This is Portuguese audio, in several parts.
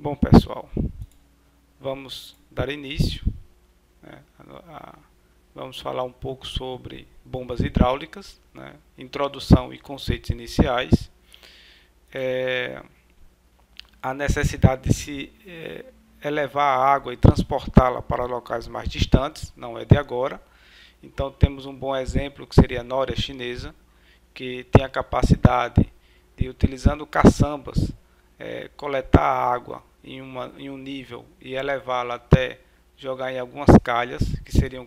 Bom, pessoal, vamos dar início, né, vamos falar um pouco sobre bombas hidráulicas, né, introdução e conceitos iniciais, a necessidade de se elevar a água e transportá-la para locais mais distantes, não é de agora. Então temos um bom exemplo que seria a Nória chinesa, que tem a capacidade de, utilizando caçambas, coletar a água em um nível e elevá-la até jogar em algumas calhas, que seriam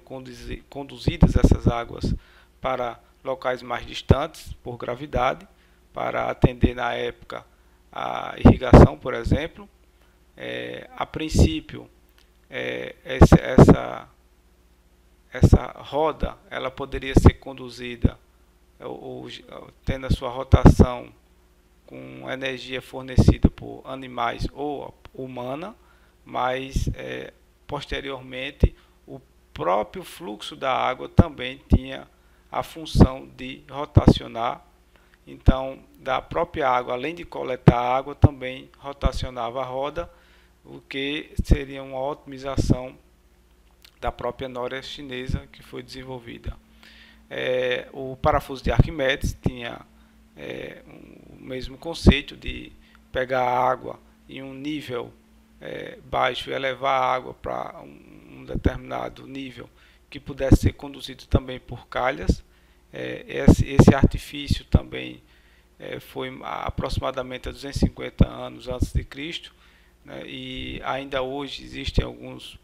conduzidas essas águas para locais mais distantes por gravidade, para atender na época a irrigação, por exemplo. A princípio, essa roda ela poderia ser conduzida ou tendo a sua rotação com energia fornecida por animais ou humana, mas posteriormente o próprio fluxo da água também tinha a função de rotacionar. Então, da própria água, além de coletar a água, também rotacionava a roda, o que seria uma otimização da própria Nória chinesa que foi desenvolvida. O parafuso de Arquimedes tinha o mesmo conceito de pegar a água em um nível baixo e elevar a água para um determinado nível que pudesse ser conduzido também por calhas. Esse artifício também foi aproximadamente a 250 anos antes de Cristo, né, e ainda hoje existem alguns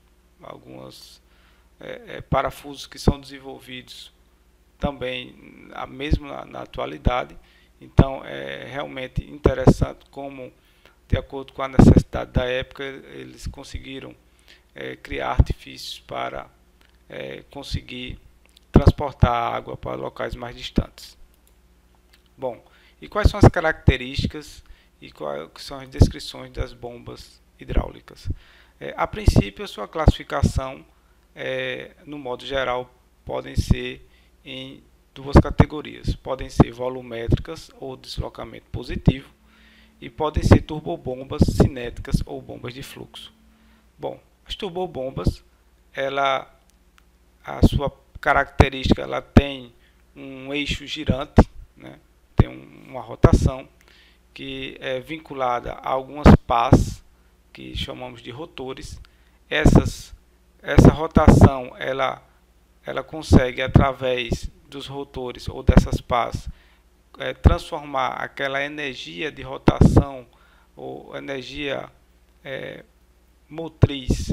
parafusos que são desenvolvidos também mesmo na atualidade. Então é realmente interessante como, de acordo com a necessidade da época, eles conseguiram criar artifícios para conseguir transportar a água para locais mais distantes. Bom, e quais são as características e quais são as descrições das bombas hidráulicas? A princípio, a sua classificação, no modo geral, podem ser em duas categorias. Podem ser volumétricas ou deslocamento positivo e podem ser turbobombas cinéticas ou bombas de fluxo. Bom, as turbobombas, a sua característica, ela tem um eixo girante, né? Tem uma rotação que é vinculada a algumas pás que chamamos de rotores. Essa rotação ela consegue, através dos rotores ou dessas pás, transformar aquela energia de rotação ou energia motriz,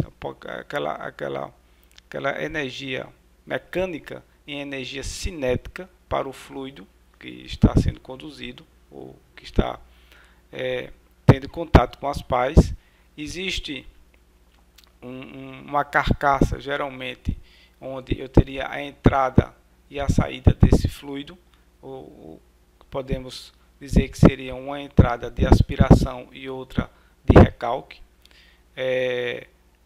aquela energia mecânica, em energia cinética para o fluido que está sendo conduzido ou que está tendo contato com as pás. Existe uma carcaça, geralmente, onde eu teria a entrada e a saída desse fluido, ou podemos dizer que seria uma entrada de aspiração e outra de recalque.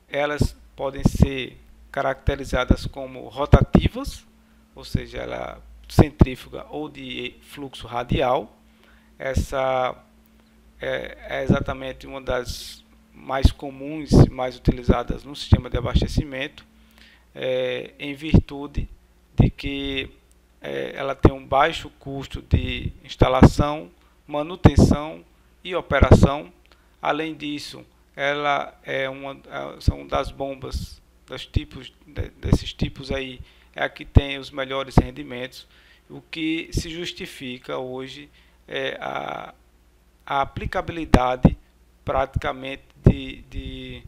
Elas podem ser caracterizadas como rotativas, ou seja, ela centrífuga ou de fluxo radial. Essa é exatamente uma das mais comuns, mais utilizadas no sistema de abastecimento, em virtude de que ela tem um baixo custo de instalação, manutenção e operação. Além disso, ela são das bombas desses tipos aí, é a que tem os melhores rendimentos. O que se justifica hoje é a aplicabilidade praticamente de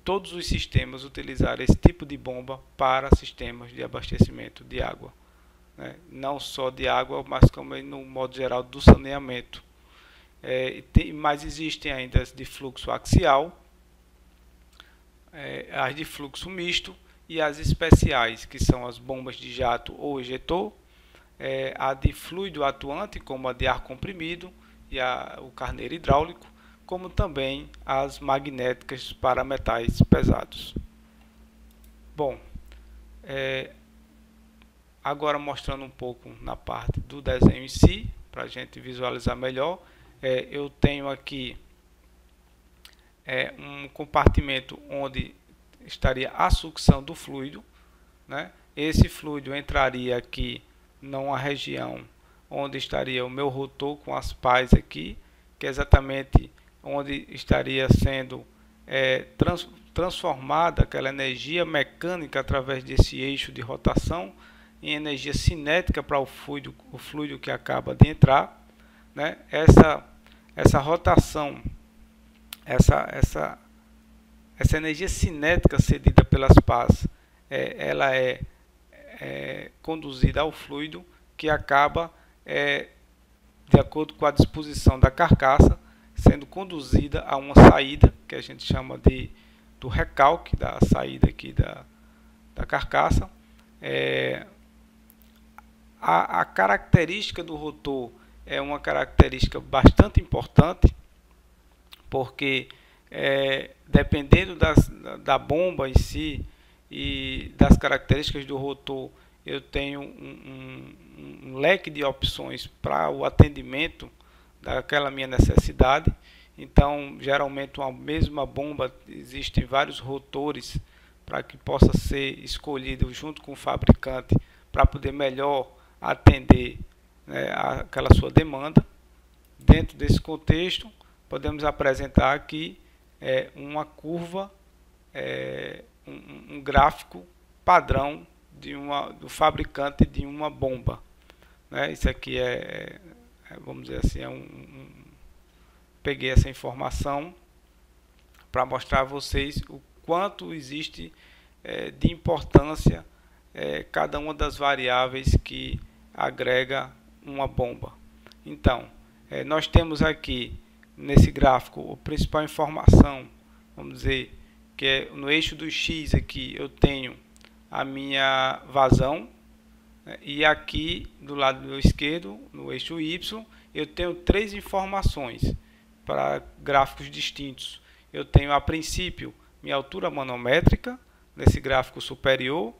todos os sistemas utilizar esse tipo de bomba para sistemas de abastecimento de água, né? Não só de água, mas também no modo geral do saneamento. Mas existem ainda as de fluxo axial, as de fluxo misto e as especiais, que são as bombas de jato ou ejetor, a de fluido atuante, como a de ar comprimido e o carneiro hidráulico, como também as magnéticas para metais pesados. Bom, agora mostrando um pouco na parte do desenho em si, para a gente visualizar melhor, eu tenho aqui um compartimento onde estaria a sucção do fluido, né? Esse fluido entraria aqui numa região onde estaria o meu rotor com as pás aqui, que é exatamente onde estaria sendo transformada aquela energia mecânica através desse eixo de rotação em energia cinética para o fluido que acaba de entrar, né? Essa rotação, essa energia cinética cedida pelas pás, ela é conduzida ao fluido, que acaba, de acordo com a disposição da carcaça, sendo conduzida a uma saída, que a gente chama do recalque, da saída aqui da carcaça. A característica do rotor é uma característica bastante importante, porque dependendo da bomba em si e das características do rotor, eu tenho um leque de opções para o atendimento daquela minha necessidade. Então, geralmente, uma mesma bomba, existem vários rotores para que possa ser escolhido junto com o fabricante para poder melhor atender, né, aquela sua demanda. Dentro desse contexto, podemos apresentar aqui uma curva, um gráfico padrão do fabricante de uma bomba, né? Isso aqui vamos dizer assim, peguei essa informação para mostrar a vocês o quanto existe de importância cada uma das variáveis que agrega uma bomba. Então, nós temos aqui nesse gráfico a principal informação, vamos dizer, que é no eixo do X aqui eu tenho a minha vazão, né? E aqui do lado esquerdo, no eixo Y, eu tenho três informações para gráficos distintos. Eu tenho a princípio minha altura manométrica nesse gráfico superior,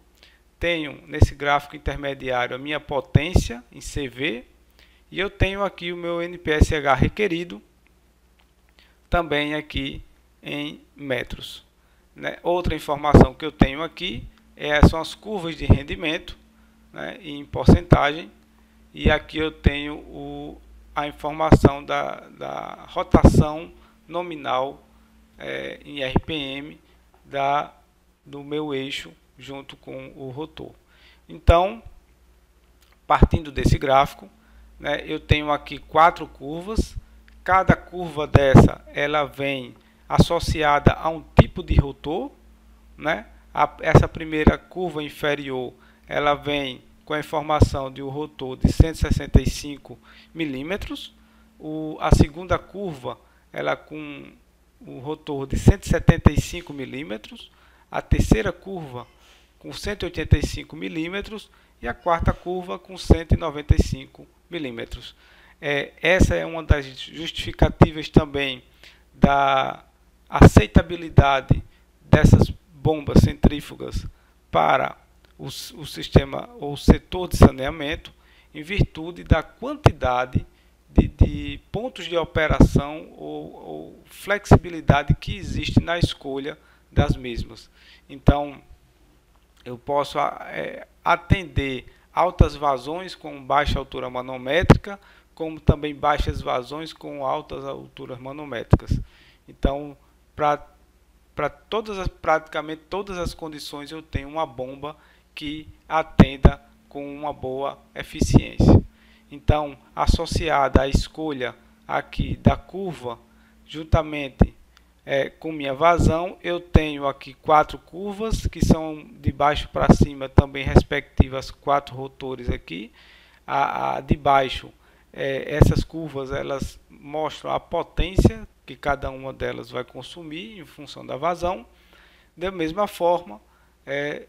tenho nesse gráfico intermediário a minha potência em CV, e eu tenho aqui o meu NPSH requerido também aqui em metros, né? Outra informação que eu tenho aqui são as curvas de rendimento, né, em porcentagem, e aqui eu tenho a informação da rotação nominal em RPM do meu eixo junto com o rotor. Então, partindo desse gráfico, né, eu tenho aqui 4 curvas. Cada curva dessa ela vem associada a um tipo de rotor, né? Essa primeira curva inferior ela vem com a informação de um rotor de 165 milímetros. A segunda curva ela com o rotor de 175 milímetros. A terceira curva com 185 milímetros e a quarta curva com 195 milímetros. Essa é uma das justificativas também da aceitabilidade dessas bombas centrífugas para o sistema ou setor de saneamento, em virtude da quantidade de pontos de operação ou flexibilidade que existe na escolha das mesmas. Então, eu posso atender altas vazões com baixa altura manométrica, como também baixas vazões com altas alturas manométricas. Então, para praticamente todas as condições, eu tenho uma bomba que atenda com uma boa eficiência. Então, associada à escolha aqui da curva, juntamente com minha vazão, eu tenho aqui 4 curvas que são de baixo para cima, também respectivas 4 rotores aqui. A de baixo, essas curvas elas mostram a potência que cada uma delas vai consumir em função da vazão. Da mesma forma,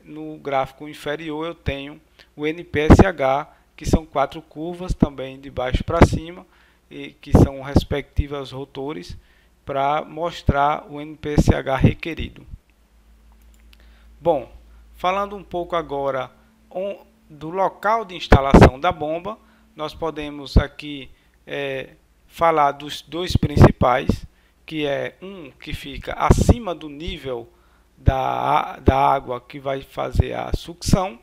no gráfico inferior eu tenho o NPSH, que são 4 curvas também de baixo para cima, e que são respectivas rotores para mostrar o NPSH requerido. Bom, falando um pouco agora do local de instalação da bomba, nós podemos aqui falar dos dois principais, que é um que fica acima do nível da água que vai fazer a sucção,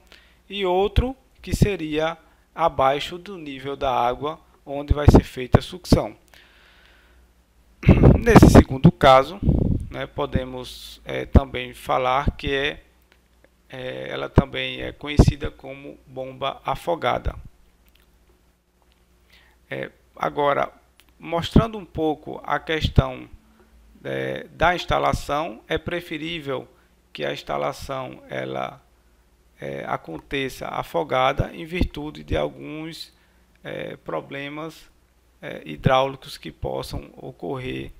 e outro que seria abaixo do nível da água onde vai ser feita a sucção. Nesse segundo caso, né, podemos também falar que ela também é conhecida como bomba afogada. Agora, mostrando um pouco a questão da instalação, é preferível que a instalação ela aconteça afogada em virtude de alguns problemas hidráulicos que possam ocorrer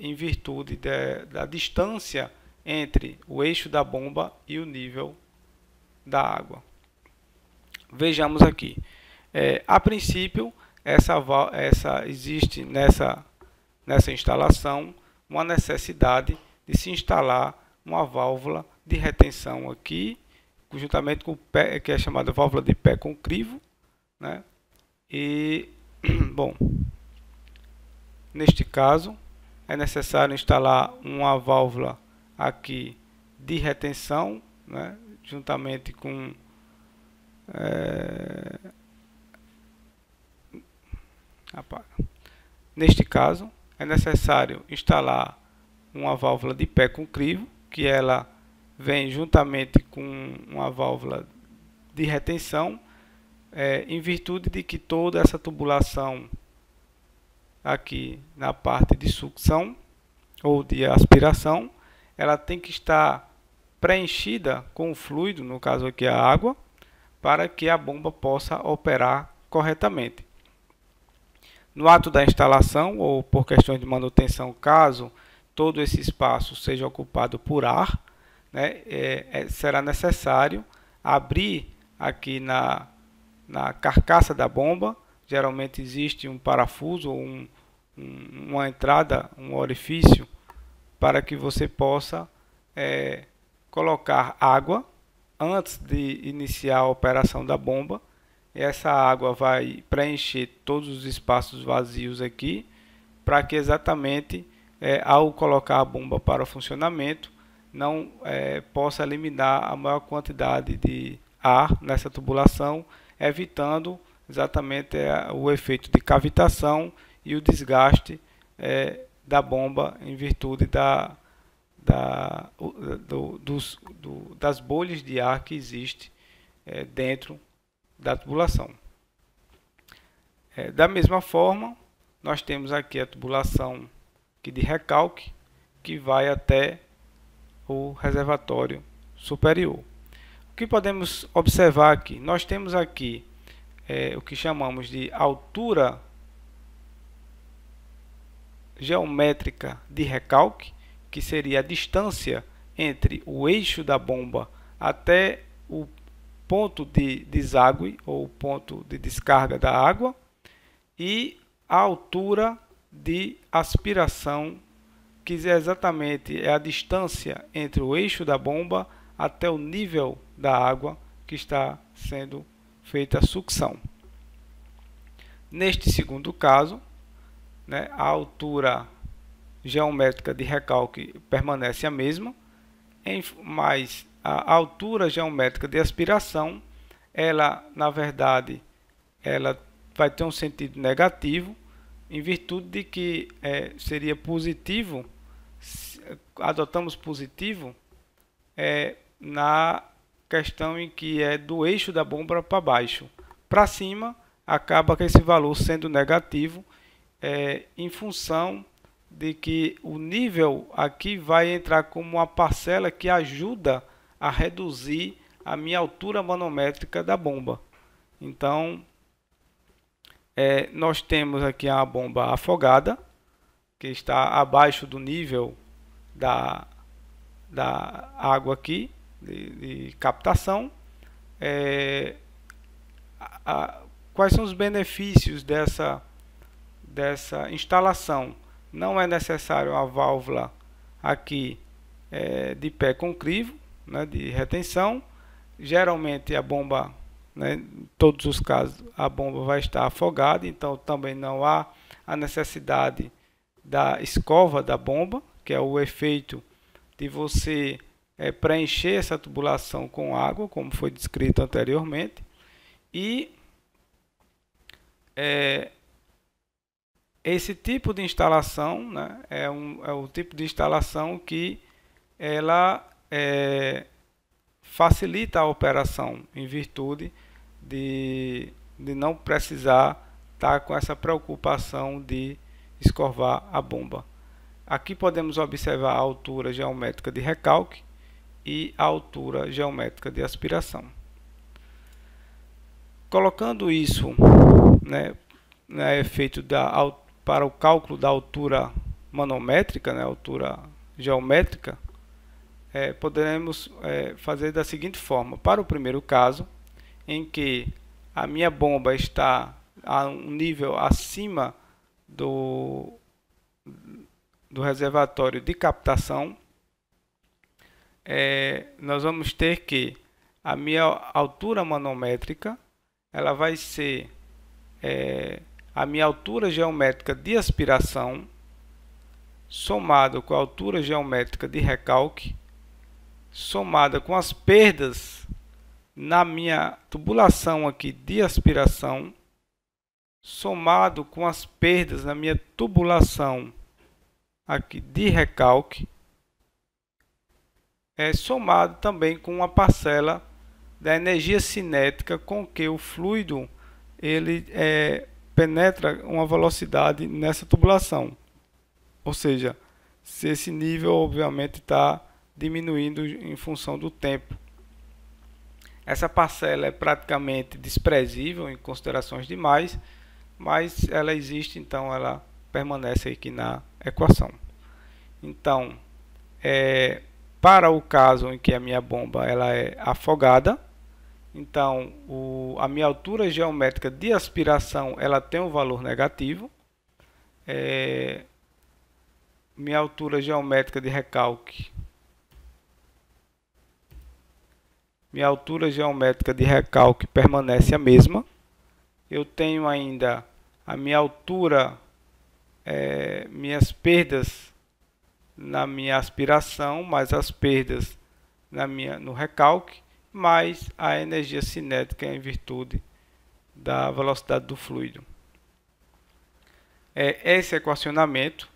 em virtude da distância entre o eixo da bomba e o nível da água. Vejamos aqui. A princípio, existe nessa instalação uma necessidade de se instalar uma válvula de retenção aqui, juntamente com o pé, que é chamada válvula de pé com crivo, né? E, bom, neste caso, é necessário instalar uma válvula aqui de retenção, né? Juntamente com neste caso, é necessário instalar uma válvula de pé com crivo, que ela vem juntamente com uma válvula de retenção, em virtude de que toda essa tubulação aqui na parte de sucção ou de aspiração, ela tem que estar preenchida com o fluido, no caso aqui a água, para que a bomba possa operar corretamente. No ato da instalação ou por questões de manutenção, caso todo esse espaço seja ocupado por ar, né, será necessário abrir aqui na carcaça da bomba. Geralmente existe um parafuso ou uma entrada, um orifício, para que você possa colocar água antes de iniciar a operação da bomba. Essa água vai preencher todos os espaços vazios aqui, para que exatamente ao colocar a bomba para o funcionamento, não possa eliminar a maior quantidade de ar nessa tubulação, evitando exatamente o efeito de cavitação e o desgaste da bomba em virtude das bolhas de ar que existe dentro da tubulação. Da mesma forma, nós temos aqui a tubulação de recalque, que vai até o reservatório superior. O que podemos observar aqui? Nós temos aqui o que chamamos de altura geométrica de recalque, que seria a distância entre o eixo da bomba até o ponto de deságue ou ponto de descarga da água, e a altura de aspiração, que é exatamente a distância entre o eixo da bomba até o nível da água que está sendo feita a sucção. Neste segundo caso, né, a altura geométrica de recalque permanece a mesma, mas a altura geométrica de aspiração, ela, na verdade, ela vai ter um sentido negativo, em virtude de que seria positivo, adotamos positivo na questão em que é do eixo da bomba para baixo. Para cima, acaba com esse valor sendo negativo, em função de que o nível aqui vai entrar como uma parcela que ajuda a reduzir a minha altura manométrica da bomba. Então, nós temos aqui a bomba afogada, que está abaixo do nível da água aqui, de captação. Quais são os benefícios dessa instalação? Não é necessário a válvula aqui de pé com crivo, né, de retenção. Geralmente a bomba, né, em todos os casos, a bomba vai estar afogada, então também não há a necessidade da escova da bomba, que é o efeito de você preencher essa tubulação com água, como foi descrito anteriormente, e esse tipo de instalação, né, é o tipo de instalação que ela facilita a operação em virtude de não precisar estar com essa preocupação de escovar a bomba. Aqui podemos observar a altura geométrica de recalque e a altura geométrica de aspiração. Colocando isso, né, efeito para o cálculo da altura manométrica, né, altura geométrica, poderemos fazer da seguinte forma. Para o primeiro caso, em que a minha bomba está a um nível acima do reservatório de captação, nós vamos ter que a minha altura manométrica ela vai ser a minha altura geométrica de aspiração somado com a altura geométrica de recalque somada com as perdas na minha tubulação aqui de aspiração somado com as perdas na minha tubulação aqui de recalque, somado também com uma parcela da energia cinética com que o fluido ele penetra uma velocidade nessa tubulação. Ou seja, se esse nível obviamente está diminuindo em função do tempo. Essa parcela é praticamente desprezível em considerações demais, mas ela existe, então ela permanece aqui na equação. Então, para o caso em que a minha bomba ela é afogada, então a minha altura geométrica de aspiração ela tem um valor negativo. Minha altura geométrica de recalque, permanece a mesma. Eu tenho ainda a minha altura, minhas perdas na minha aspiração, mais as perdas no recalque, mais a energia cinética em virtude da velocidade do fluido. Esse equacionamento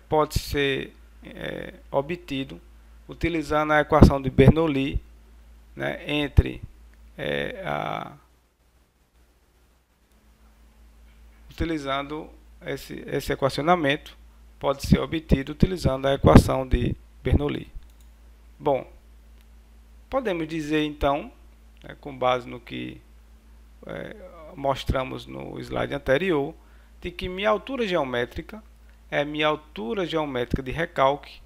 pode ser obtido utilizando a equação de Bernoulli, né, utilizando esse equacionamento pode ser obtido utilizando a equação de Bernoulli. Bom, podemos dizer então, com base no que mostramos no slide anterior, de que minha altura geométrica é minha altura geométrica de recalque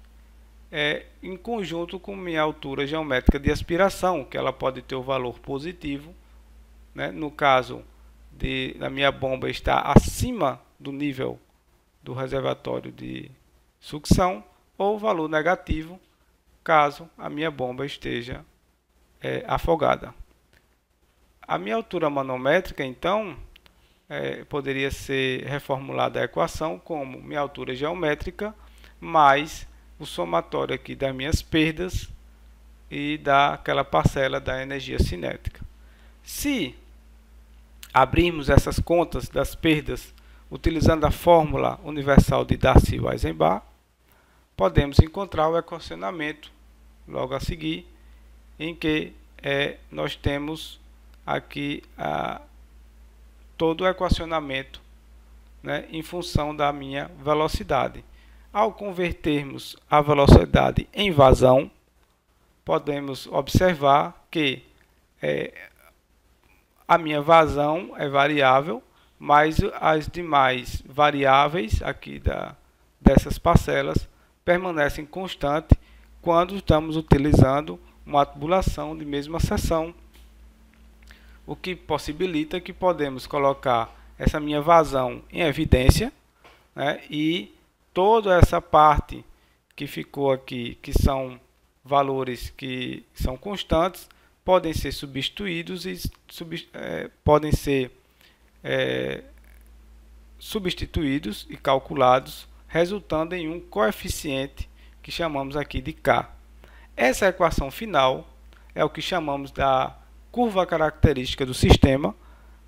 em conjunto com minha altura geométrica de aspiração, que ela pode ter o valor positivo, né? No caso da minha bomba está acima do nível do reservatório de sucção, ou valor negativo, caso a minha bomba esteja afogada. A minha altura manométrica, então, poderia ser reformulada a equação como minha altura geométrica mais o somatório aqui das minhas perdas e daquela parcela da energia cinética. Se abrirmos essas contas das perdas utilizando a fórmula universal de Darcy-Weissenbach, podemos encontrar o equacionamento logo a seguir, em que nós temos aqui todo o equacionamento, né, em função da minha velocidade. Ao convertermos a velocidade em vazão, podemos observar que a minha vazão é variável, mas as demais variáveis aqui dessas parcelas permanecem constantes quando estamos utilizando uma tubulação de mesma seção, o que possibilita que podemos colocar essa minha vazão em evidência, né, e toda essa parte que ficou aqui, que são valores que são constantes, podem ser substituídos e podem ser substituídos e calculados resultando em um coeficiente que chamamos aqui de K. Essa equação final é o que chamamos da curva característica do sistema,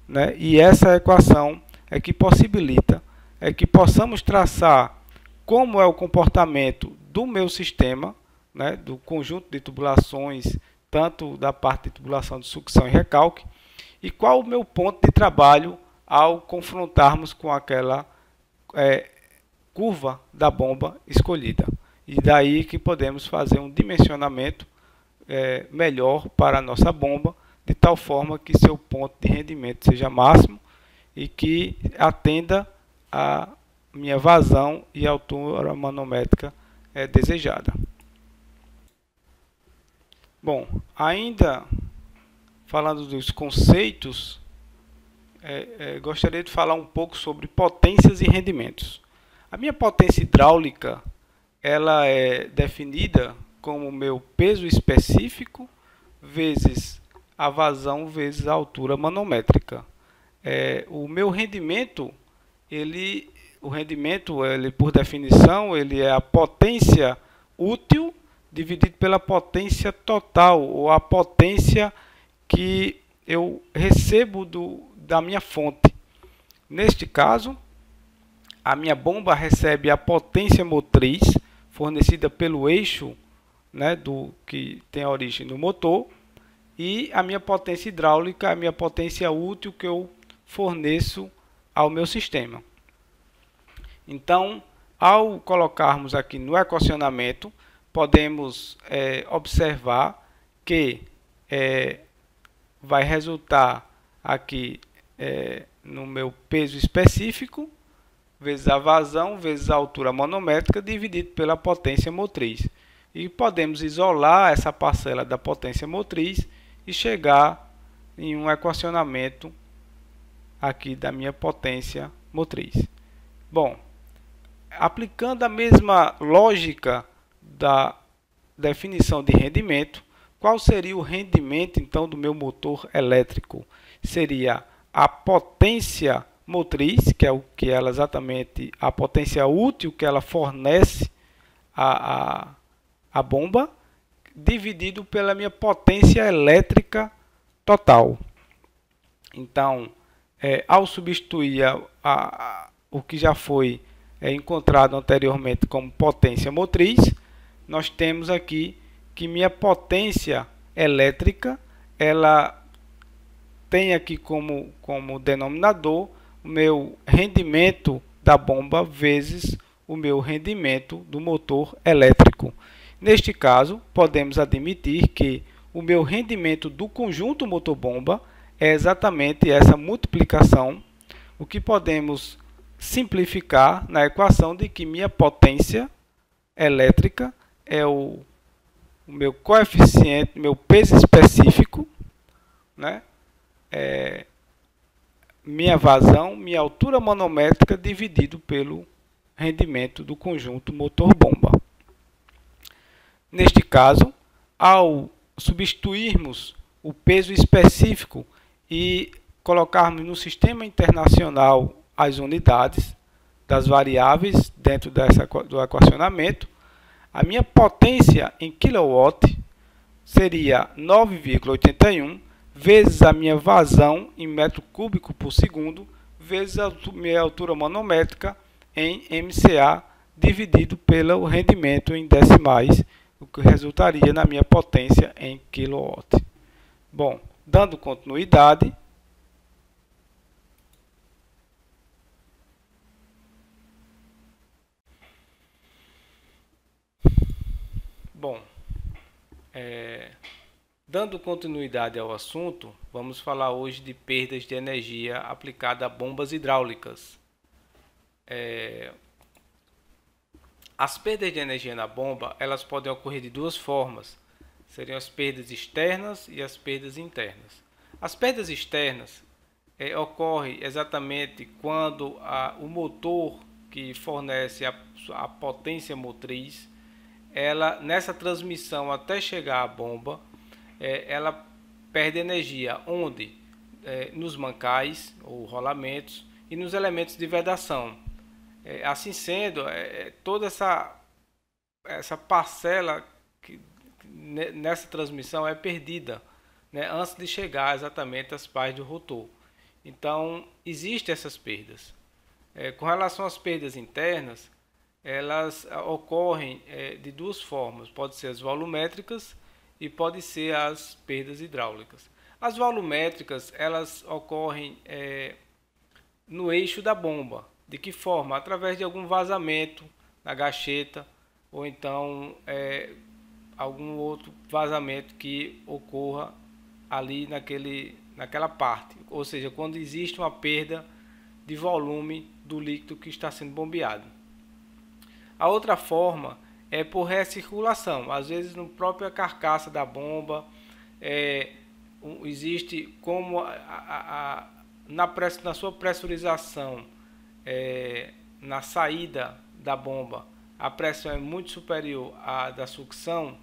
né? E essa equação é que possibilita que possamos traçar como é o comportamento do meu sistema, né? Do conjunto de tubulações, tanto da parte de tubulação de sucção e recalque, e qual o meu ponto de trabalho ao confrontarmos com aquela curva da bomba escolhida. E daí que podemos fazer um dimensionamento melhor para a nossa bomba, de tal forma que seu ponto de rendimento seja máximo e que atenda a minha vazão e altura manométrica desejada. Bom, ainda falando dos conceitos, gostaria de falar um pouco sobre potências e rendimentos. A minha potência hidráulica ela é definida como meu peso específico vezes a vazão vezes a altura manométrica. O meu rendimento, por definição, ele é a potência útil dividido pela potência total, ou a potência que eu recebo da minha fonte. Neste caso, a minha bomba recebe a potência motriz fornecida pelo eixo, né, que tem a origem no motor, e a minha potência hidráulica, a minha potência útil que eu forneço ao meu sistema. Então, ao colocarmos aqui no equacionamento, podemos observar que vai resultar aqui no meu peso específico vezes a vazão vezes a altura manométrica dividido pela potência motriz. E podemos isolar essa parcela da potência motriz e chegar em um equacionamento aqui da minha potência motriz. Bom, aplicando a mesma lógica da definição de rendimento, qual seria o rendimento então do meu motor elétrico? Seria a potência motriz, que é o que ela exatamente, a potência útil que ela fornece a bomba, dividido pela minha potência elétrica total. Então, ao substituir o que já foi encontrado anteriormente como potência motriz, nós temos aqui que minha potência elétrica, ela tem aqui como denominador o meu rendimento da bomba vezes o meu rendimento do motor elétrico. Neste caso, podemos admitir que o meu rendimento do conjunto motor-bomba é exatamente essa multiplicação, o que podemos simplificar na equação de que minha potência elétrica é o meu coeficiente, meu peso específico, né? Minha vazão, minha altura manométrica dividido pelo rendimento do conjunto motor-bomba. Neste caso, ao substituirmos o peso específico e colocarmos no sistema internacional as unidades das variáveis dentro do equacionamento, a minha potência em kW seria 9,81 vezes a minha vazão em metro cúbico por segundo vezes a minha altura manométrica em MCA dividido pelo rendimento em decimais, o que resultaria na minha potência em kW. Bom, dando continuidade, dando continuidade ao assunto, vamos falar hoje de perdas de energia aplicada a bombas hidráulicas. As perdas de energia na bomba, elas podem ocorrer de duas formas. Seriam as perdas externas e as perdas internas. As perdas externas ocorrem exatamente quando o motor que fornece a potência motriz, ela nessa transmissão até chegar à bomba, ela perde energia onde? Nos mancais ou rolamentos e nos elementos de vedação. Assim sendo, toda essa parcela nessa transmissão é perdida, né, antes de chegar exatamente às partes do rotor. Então, existem essas perdas. Com relação às perdas internas, elas ocorrem de duas formas. Pode ser as volumétricas e pode ser as perdas hidráulicas. As volumétricas, elas ocorrem no eixo da bomba. De que forma? Através de algum vazamento na gacheta ou então algum outro vazamento que ocorra ali naquela parte. Ou seja, quando existe uma perda de volume do líquido que está sendo bombeado. A outra forma é por recirculação. Às vezes, na própria carcaça da bomba, existe como na sua pressurização, na saída da bomba, a pressão é muito superior à da sucção.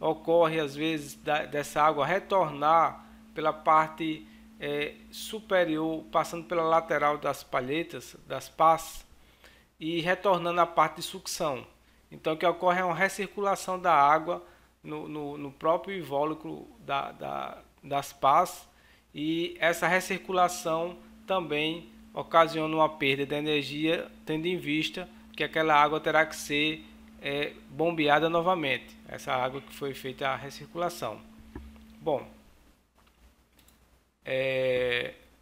Ocorre às vezes dessa água retornar pela parte superior, passando pela lateral das palhetas, das pás, e retornando à parte de sucção. Então o que ocorre é uma recirculação da água no próprio invólucro das pás, e essa recirculação também ocasiona uma perda de energia, tendo em vista que aquela água terá que ser bombeada novamente, essa água que foi feita a recirculação. Bom,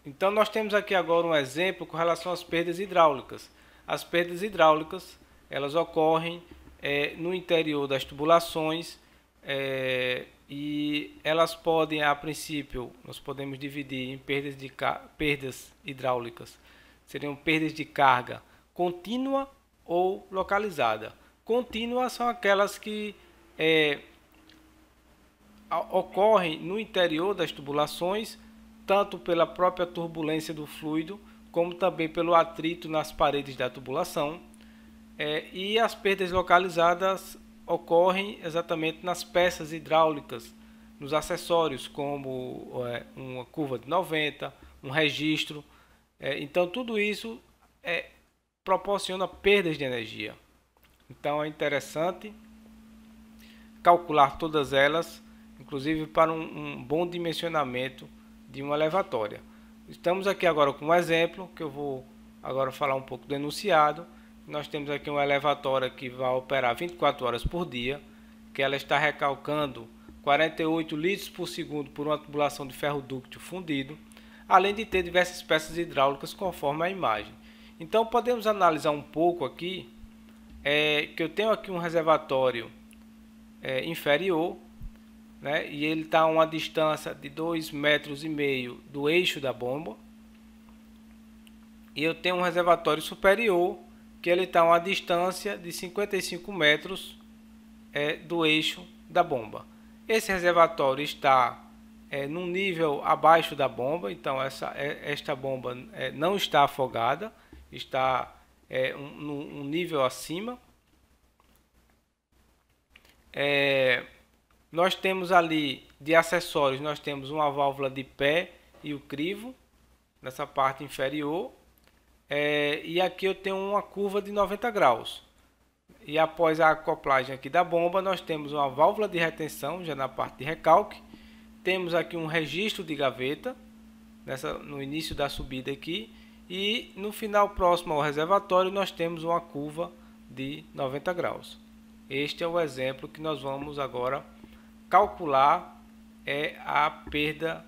então nós temos aqui agora um exemplo com relação às perdas hidráulicas. As perdas hidráulicas, elas ocorrem no interior das tubulações, e elas podem, a princípio, nós podemos dividir em perdas hidráulicas. Seriam perdas de carga contínua ou localizada. Contínua são aquelas que ocorrem no interior das tubulações, tanto pela própria turbulência do fluido, como também pelo atrito nas paredes da tubulação. E as perdas localizadas ocorrem exatamente nas peças hidráulicas, nos acessórios, como uma curva de 90, um registro. Então, tudo isso proporciona perdas de energia. Então, é interessante calcular todas elas, inclusive para um bom dimensionamento de uma elevatória. Estamos aqui agora com um exemplo, que eu vou agora falar um pouco do enunciado. Nós temos aqui uma elevatória que vai operar 24 horas por dia, que ela está recalcando 48 litros por segundo por uma tubulação de ferro dúctil fundido, além de ter diversas peças hidráulicas conforme a imagem. Então podemos analisar um pouco aqui, que eu tenho aqui um reservatório inferior, né, e ele está a uma distância de 2,5 metros do eixo da bomba, e eu tenho um reservatório superior que ele está a uma distância de 55 metros do eixo da bomba. Esse reservatório está num nível abaixo da bomba, então esta bomba não está afogada, está num nível acima. Nós temos ali de acessórios, nós temos uma válvula de pé e o crivo nessa parte inferior. E aqui eu tenho uma curva de 90 graus. E após a acoplagem aqui da bomba, nós temos uma válvula de retenção já na parte de recalque. Temos aqui um registro de gaveta no início da subida aqui. E no final próximo ao reservatório nós temos uma curva de 90 graus. Este é o exemplo que nós vamos agora calcular a perda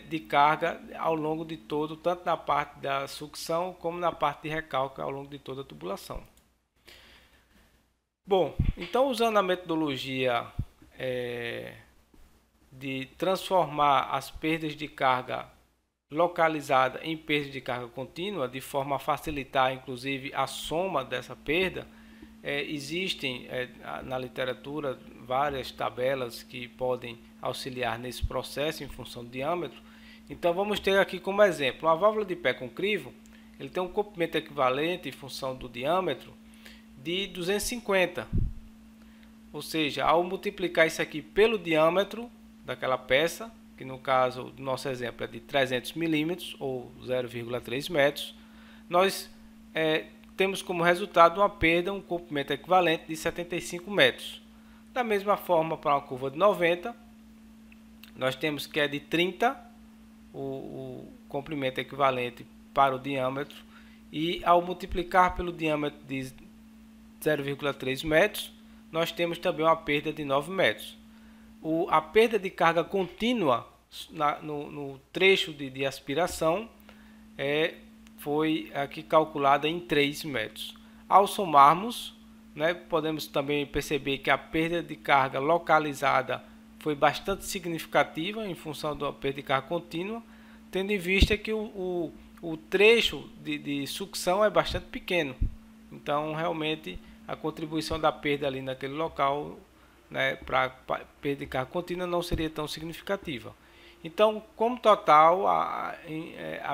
de carga ao longo de todo, tanto na parte da sucção como na parte de recalque ao longo de toda a tubulação. Bom, então usando a metodologia de transformar as perdas de carga localizada em perda de carga contínua, de forma a facilitar inclusive a soma dessa perda, existem na literatura várias tabelas que podem auxiliar nesse processo em função do diâmetro. Então vamos ter aqui como exemplo uma válvula de pé com crivo. Ele tem um comprimento equivalente em função do diâmetro de 250, ou seja, ao multiplicar isso aqui pelo diâmetro daquela peça, que no caso do nosso exemplo é de 300 milímetros ou 0,3 metros, nós temos como resultado uma perda, um comprimento equivalente de 75 metros. Da mesma forma, para uma curva de 90, nós temos que é de 30 o comprimento equivalente para o diâmetro, e ao multiplicar pelo diâmetro de 0,3 metros, nós temos também uma perda de 9 metros. A perda de carga contínua no trecho de aspiração foi aqui calculada em 3 metros. Ao somarmos, podemos também perceber que a perda de carga localizada foi bastante significativa em função da perda de carga contínua, tendo em vista que o trecho de sucção é bastante pequeno. Então, realmente, a contribuição da perda ali naquele local, para perda de carga contínua, não seria tão significativa. Então, como total, a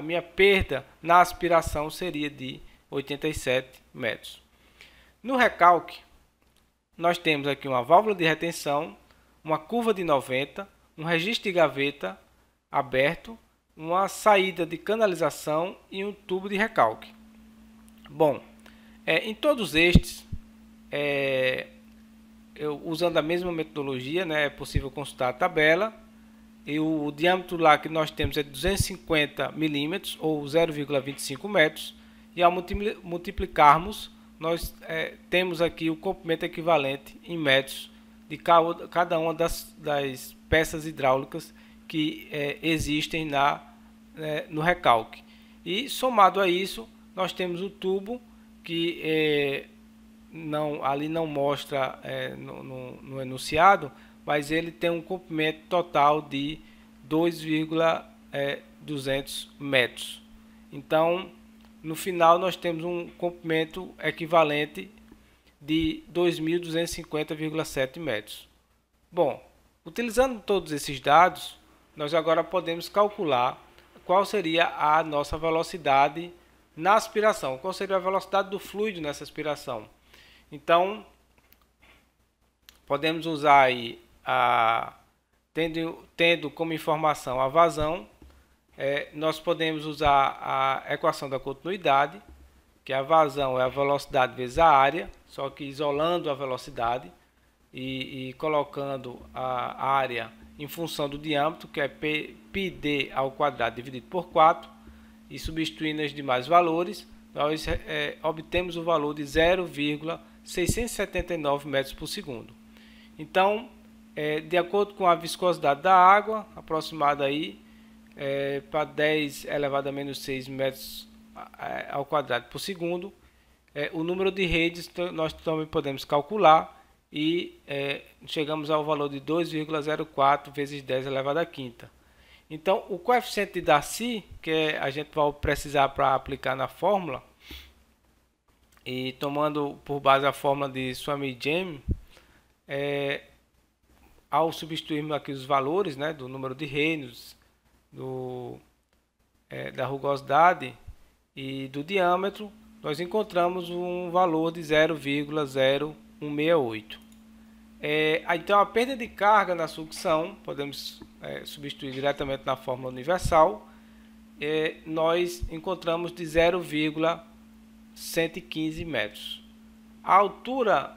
minha perda na aspiração seria de 87 metros. No recalque, nós temos aqui uma válvula de retenção, uma curva de 90, um registro de gaveta aberto, uma saída de canalização e um tubo de recalque. Bom, em todos estes, usando a mesma metodologia, é possível consultar a tabela. E o diâmetro lá que nós temos é de 250 milímetros ou 0,25 metros. E ao multiplicarmos, nós temos aqui o comprimento equivalente em metros de cada uma das peças hidráulicas que existem no recalque. E somado a isso, nós temos o tubo que ali não mostra no enunciado, mas ele tem um comprimento total de 2,200 metros. Então, no final, nós temos um comprimento equivalente de 2.250,7 metros. Bom, utilizando todos esses dados, nós agora podemos calcular qual seria a nossa velocidade na aspiração, qual seria a velocidade do fluido nessa aspiração. Então, podemos usar aí, tendo como informação a vazão, nós podemos usar a equação da continuidade, que a vazão é a velocidade vezes a área, só que isolando a velocidade e colocando a área em função do diâmetro, que é πd ao quadrado dividido por 4, e substituindo os demais valores, nós obtemos o valor de 0,679 metros por segundo. Então, de acordo com a viscosidade da água, aproximada aí para 10 elevado a menos 6 metros ao quadrado por segundo, o número de redes nós também podemos calcular e chegamos ao valor de 2,04 vezes 10 elevado à quinta. Então, o coeficiente de Darcy, que a gente vai precisar para aplicar na fórmula, e tomando por base a fórmula de Swamy-James, ao substituirmos aqui os valores do número de Reynolds, da rugosidade e do diâmetro, nós encontramos um valor de 0,0168. Então, a perda de carga na sucção, podemos substituir diretamente na fórmula universal, nós encontramos de 0,115 metros. A altura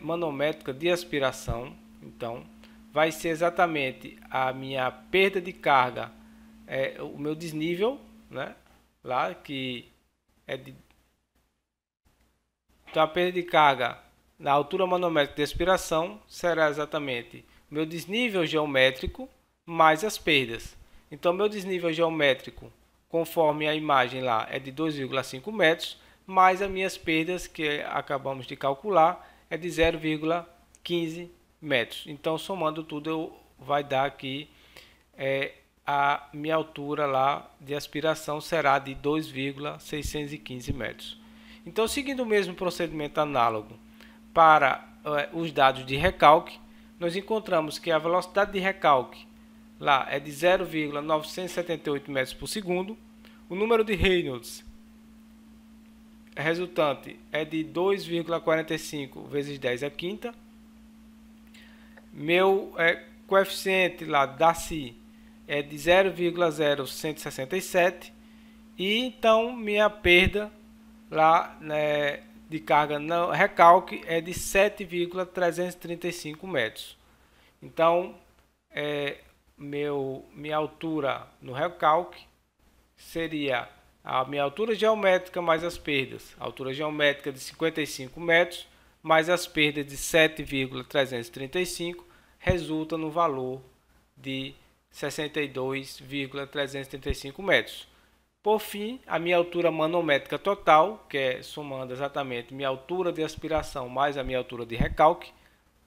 manométrica de aspiração, então, vai ser exatamente a minha perda de carga, o meu desnível, lá que então, a perda de carga na altura manométrica de aspiração será exatamente meu desnível geométrico mais as perdas. Então, meu desnível geométrico, conforme a imagem lá, é de 2,5 metros, mais as minhas perdas, que acabamos de calcular, é de 0,15 metros. Então, somando tudo, vai dar aqui a minha altura lá de aspiração será de 2,615 metros. Então, seguindo o mesmo procedimento análogo para os dados de recalque, nós encontramos que a velocidade de recalque lá é de 0,978 metros por segundo. O número de Reynolds resultante é de 2,45 vezes 10 à quinta. Meu coeficiente lá Darcy é de 0,0167 e então minha perda lá, né, de carga não recalque é de 7,335 metros. Então, minha altura no recalque seria a minha altura geométrica mais as perdas. A altura geométrica de 55 metros mais as perdas de 7,335 resulta no valor de 62,335 metros. Por fim, a minha altura manométrica total, que é somando exatamente minha altura de aspiração mais a minha altura de recalque,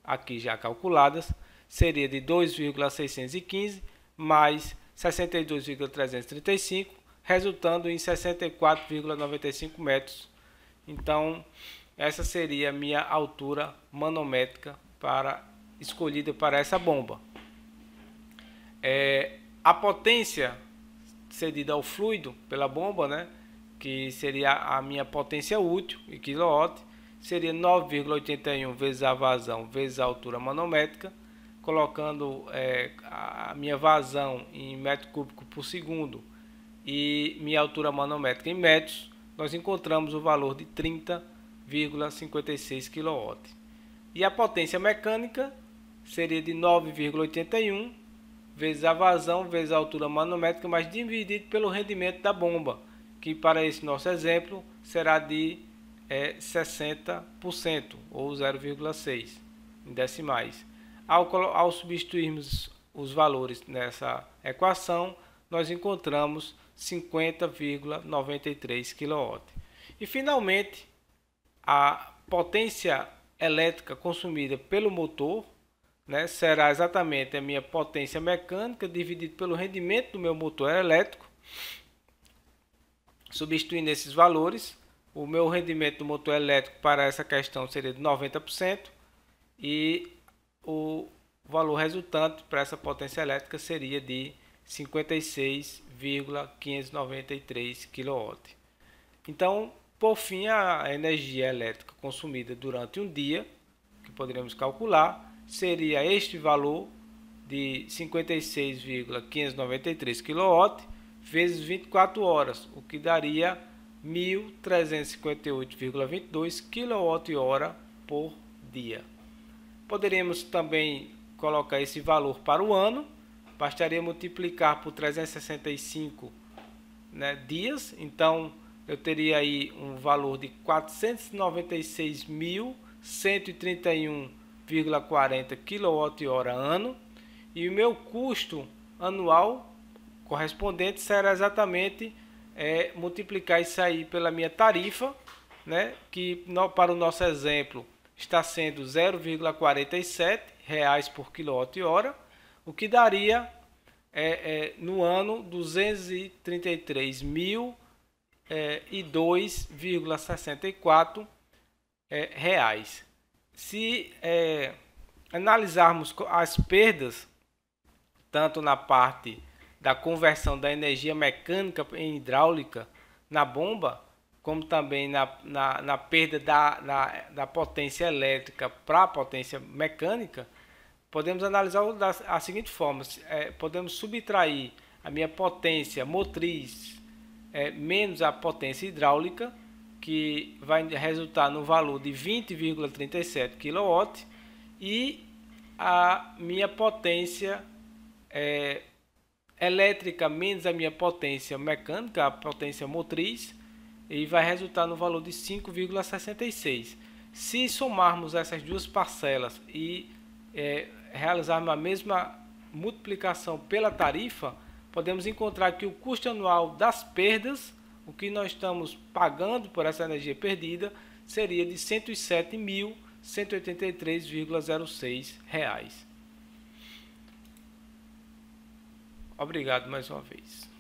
aqui já calculadas, seria de 2,615 mais 62,335, resultando em 64,95 metros. Então, essa seria a minha altura manométrica escolhida para essa bomba. A potência cedida ao fluido pela bomba, né, que seria a minha potência útil em kW, seria 9,81 vezes a vazão vezes a altura manométrica, colocando a minha vazão em metro cúbico por segundo e minha altura manométrica em metros, nós encontramos o valor de 30,56 kW. E a potência mecânica seria de 9,81 vezes a vazão vezes a altura manométrica, mas dividido pelo rendimento da bomba, que para esse nosso exemplo será de 60% ou 0,6 em decimais. Ao substituirmos os valores nessa equação, nós encontramos 50,93 kW. E finalmente, a potência elétrica consumida pelo motor, né, será exatamente a minha potência mecânica dividido pelo rendimento do meu motor elétrico. Substituindo esses valores, o meu rendimento do motor elétrico para essa questão seria de 90% e o valor resultante para essa potência elétrica seria de 56,593 kW. Então, por fim, a energia elétrica consumida durante um dia, que poderíamos calcular, seria este valor de 56,593 kW vezes 24 horas, o que daria 1.358,22 kWh por dia. Poderíamos também colocar esse valor para o ano, bastaria multiplicar por 365, né, dias, então eu teria aí um valor de 496.131,40 kWh ano, e o meu custo anual correspondente será exatamente multiplicar isso aí pela minha tarifa, né, que para o nosso exemplo está sendo R$ 0,47 por kWh, o que daria no ano R$ 233.002,64 reais. Se analisarmos as perdas, tanto na parte da conversão da energia mecânica em hidráulica na bomba, como também na perda da potência elétrica para a potência mecânica, podemos analisar da seguinte forma: podemos subtrair a minha potência motriz menos a potência hidráulica, que vai resultar no valor de 20,37 kW, e a minha potência elétrica menos a minha potência mecânica, a potência motriz, e vai resultar no valor de 5,66. Se somarmos essas duas parcelas e realizarmos a mesma multiplicação pela tarifa, podemos encontrar que o custo anual das perdas, o que nós estamos pagando por essa energia perdida, seria de R$ 107.183,06 reais. Obrigado mais uma vez.